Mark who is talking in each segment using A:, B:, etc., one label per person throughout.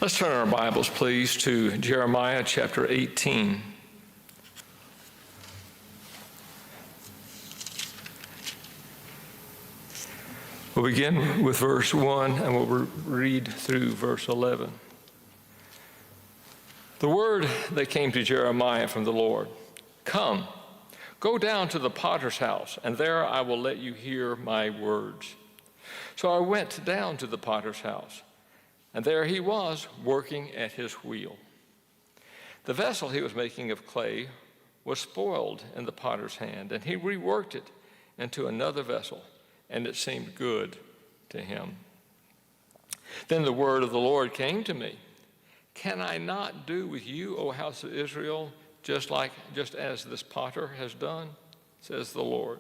A: Let's turn our Bibles, please, to Jeremiah chapter 18. We'll begin with verse 1 and we'll read through verse 11. The word that came to Jeremiah from the Lord: "Come, go down to the potter's house, and there I will let you hear my words." So I went down to the potter's house, and there he was working at his wheel. The vessel he was making of clay was spoiled in the potter's hand, and he reworked it into another vessel, and it seemed good to him. Then the word of the Lord came to me: "Can I not do with you, O house of Israel, just as this potter has done, says the Lord.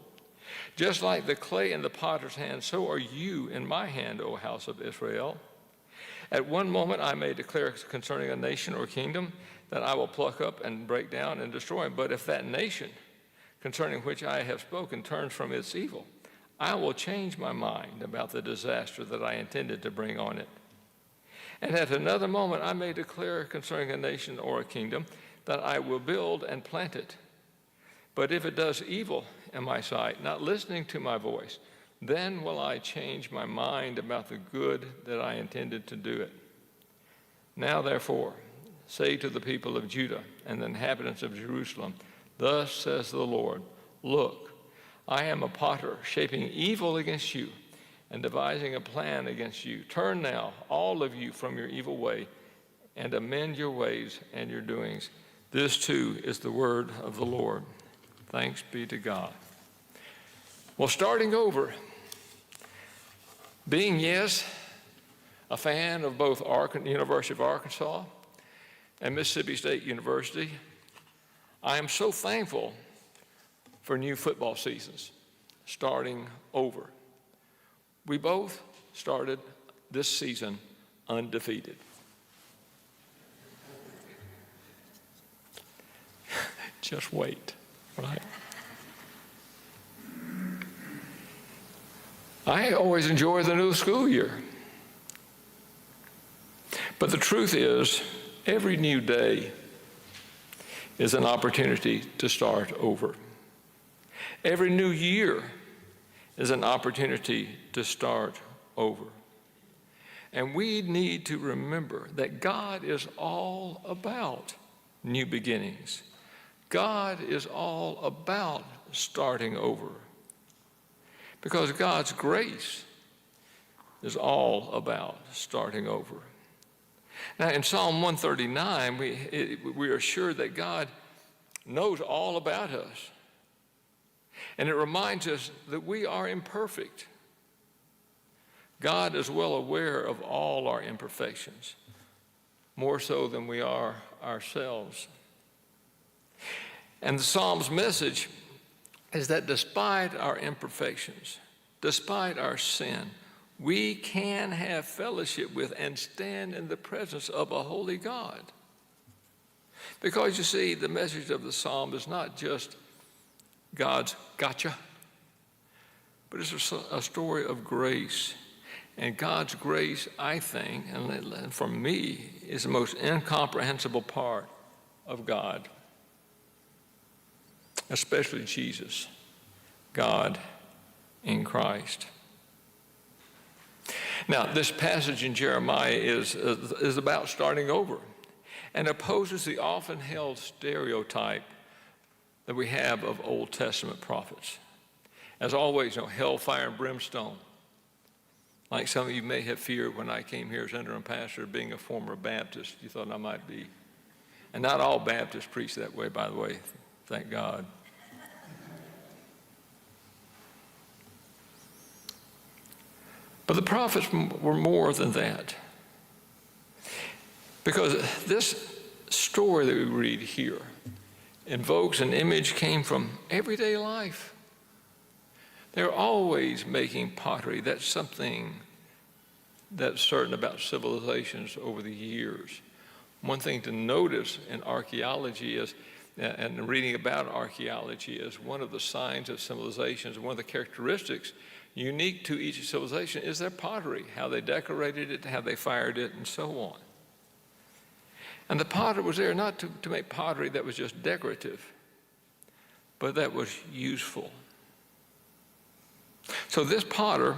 A: Just like the clay in the potter's hand, so are you in my hand, O house of Israel. At one moment I may declare concerning a nation or kingdom that I will pluck up and break down and destroy. But if that nation concerning which I have spoken turns from its evil, I will change my mind about the disaster that I intended to bring on it. And at another moment I may declare concerning a nation or a kingdom that I will build and plant it. But if it does evil in my sight, not listening to my voice, then will I change my mind about the good that I intended to do it. Now therefore, say to the people of Judah and the inhabitants of Jerusalem, thus says the Lord, look, I am a potter shaping evil against you and devising a plan against you. Turn now, all of you, from your evil way and amend your ways and your doings. This too is the word of the Lord. Thanks be to God." Well, starting over, being, yes, a fan of both University of Arkansas and Mississippi State University, I am so thankful for new football seasons, starting over. We both started this season undefeated. Just wait, right? I always enjoy the new school year. But the truth is, every new day is an opportunity to start over. Every new year is an opportunity to start over. And we need to remember that God is all about new beginnings. God is all about starting over. Because God's grace is all about starting over. Now, in Psalm 139, we are sure that God knows all about us. And it reminds us that we are imperfect. God is well aware of all our imperfections, more so than we are ourselves. And the Psalm's message is that despite our imperfections, despite our sin, we can have fellowship with and stand in the presence of a holy God. Because you see, the message of the psalm is not just God's gotcha, but it's a story of grace. And God's grace, I think, and for me, is the most incomprehensible part of God. Especially Jesus, God in Christ. Now, this passage in Jeremiah is about starting over and opposes the often held stereotype that we have of Old Testament prophets. As always, hellfire and brimstone. Like some of you may have feared when I came here as interim pastor, being a former Baptist, you thought I might be. And not all Baptists preach that way, by the way, thank God. But the prophets were more than that. Because this story that we read here invokes an image came from everyday life. They're always making pottery. That's something that's certain about civilizations over the years. One thing to notice in archaeology is, and reading about archaeology, is one of the signs of civilizations, one of the characteristics unique to each civilization is their pottery, how they decorated it, how they fired it, and so on. And the potter was there not to make pottery that was just decorative, but that was useful. So this potter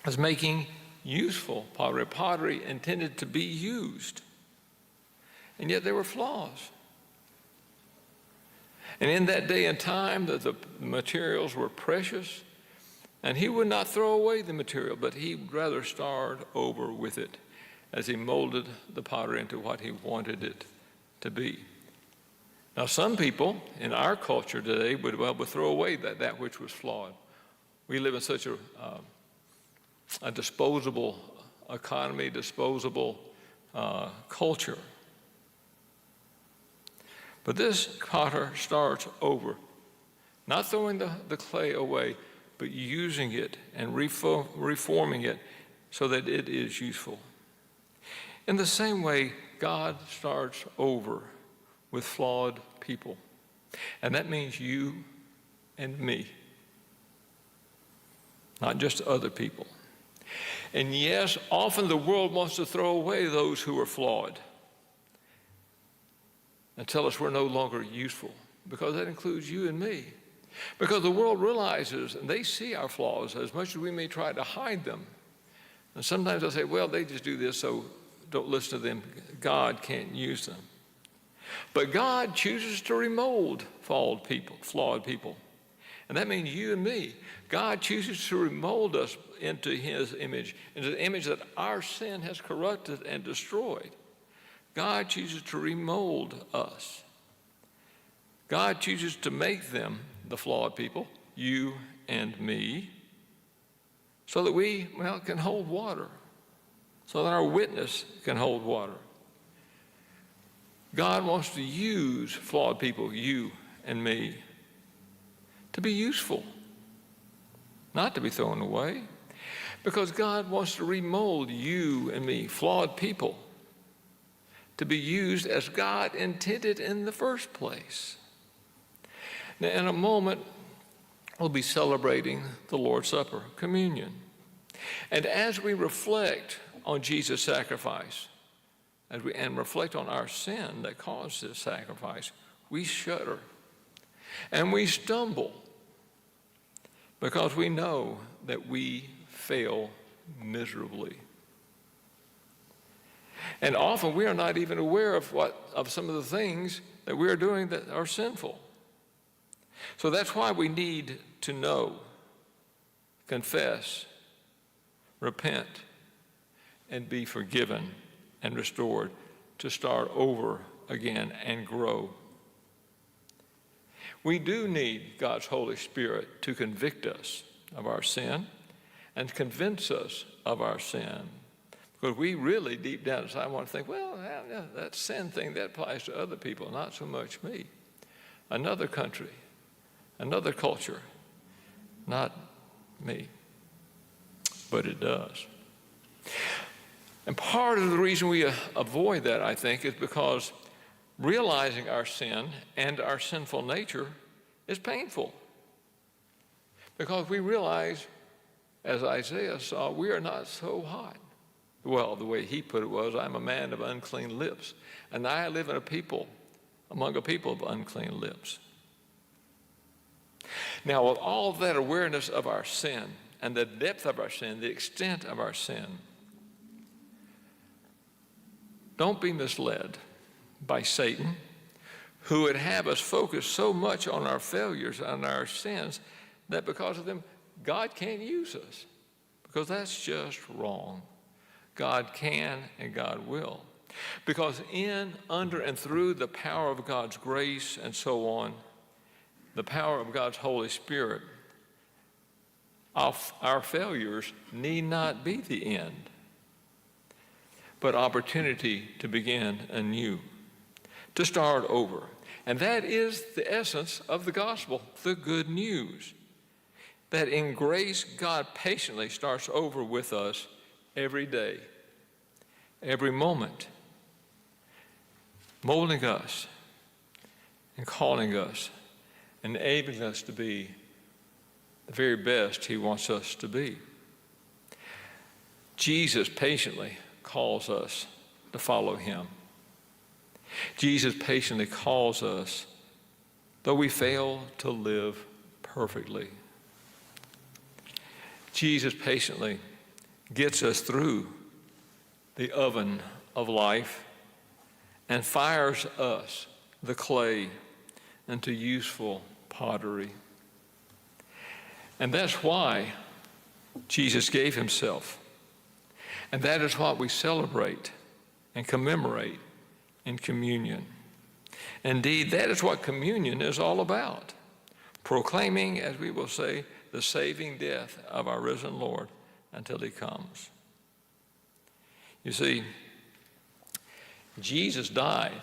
A: was making useful pottery intended to be used. And yet there were flaws. And in that day and time, the materials were precious, and he would not throw away the material, but he would rather start over with it as he molded the pottery into what he wanted it to be. Now, some people in our culture today would throw away that which was flawed. We live in such a disposable economy, disposable culture. But this potter starts over, not throwing the clay away, but using it and reforming it so that it is useful. In the same way, God starts over with flawed people. And that means you and me, not just other people. And yes, often the world wants to throw away those who are flawed and tell us we're no longer useful, because that includes you and me. Because the world realizes, and they see our flaws as much as we may try to hide them. And sometimes they'll say, well, they just do this, so don't listen to them. God can't use them. But God chooses to remold flawed people. And that means you and me. God chooses to remold us into his image, into the image that our sin has corrupted and destroyed. God chooses to remold us. God chooses to make them, the flawed people, you and me, so that we, can hold water, so that our witness can hold water. God wants to use flawed people, you and me, to be useful, not to be thrown away, because God wants to remold you and me, flawed people, to be used as God intended in the first place. Now, in a moment, we'll be celebrating the Lord's Supper, communion. And as we reflect on Jesus' sacrifice, and reflect on our sin that caused this sacrifice, we shudder and we stumble because we know that we fail miserably. And often we are not even aware of some of the things that we are doing that are sinful. So that's why we need to know, confess, repent, and be forgiven and restored, to start over again and grow. We do need God's Holy Spirit to convict us of our sin and convince us of our sin. Because we really, deep down inside, want to think, well, that sin thing, that applies to other people, not so much me. Another country, another culture, not me. But it does. And part of the reason we avoid that, I think, is because realizing our sin and our sinful nature is painful. Because we realize, as Isaiah saw, we are not so hot. Well, the way he put it was, I'm a man of unclean lips, and I live in among a people of unclean lips. Now, with all that awareness of our sin and the depth of our sin, the extent of our sin, don't be misled by Satan, who would have us focus so much on our failures and our sins that because of them, God can't use us, because that's just wrong. God can and God will. Because in, under, and through the power of God's grace and so on, the power of God's Holy Spirit, our failures need not be the end, but opportunity to begin anew, to start over. And that is the essence of the gospel, the good news, that in grace, God patiently starts over with us every day, every moment, molding us and calling us, enabling us to be the very best he wants us to be. Jesus patiently calls us to follow him. Jesus patiently calls us, though we fail to live perfectly. Jesus patiently gets us through the oven of life and fires us, the clay, into useful pottery. And that's why Jesus gave himself. And that is what we celebrate and commemorate in communion. Indeed, that is what communion is all about, proclaiming, as we will say, the saving death of our risen Lord until he comes. You see, Jesus died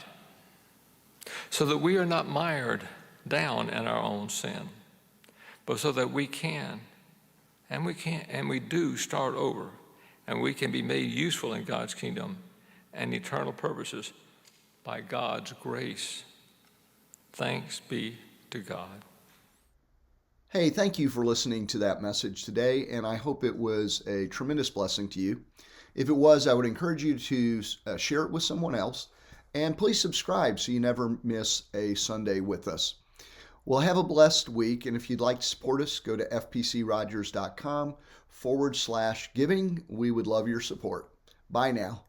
A: so that we are not mired down in our own sin, but so that we can, and we do start over, and we can be made useful in God's kingdom and eternal purposes by God's grace. Thanks be to God.
B: Hey, thank you for listening to that message today, and I hope it was a tremendous blessing to you. If it was, I would encourage you to share it with someone else, and please subscribe so you never miss a Sunday with us. Well, have a blessed week, and if you'd like to support us, go to fpcrogers.com/giving. We would love your support. Bye now.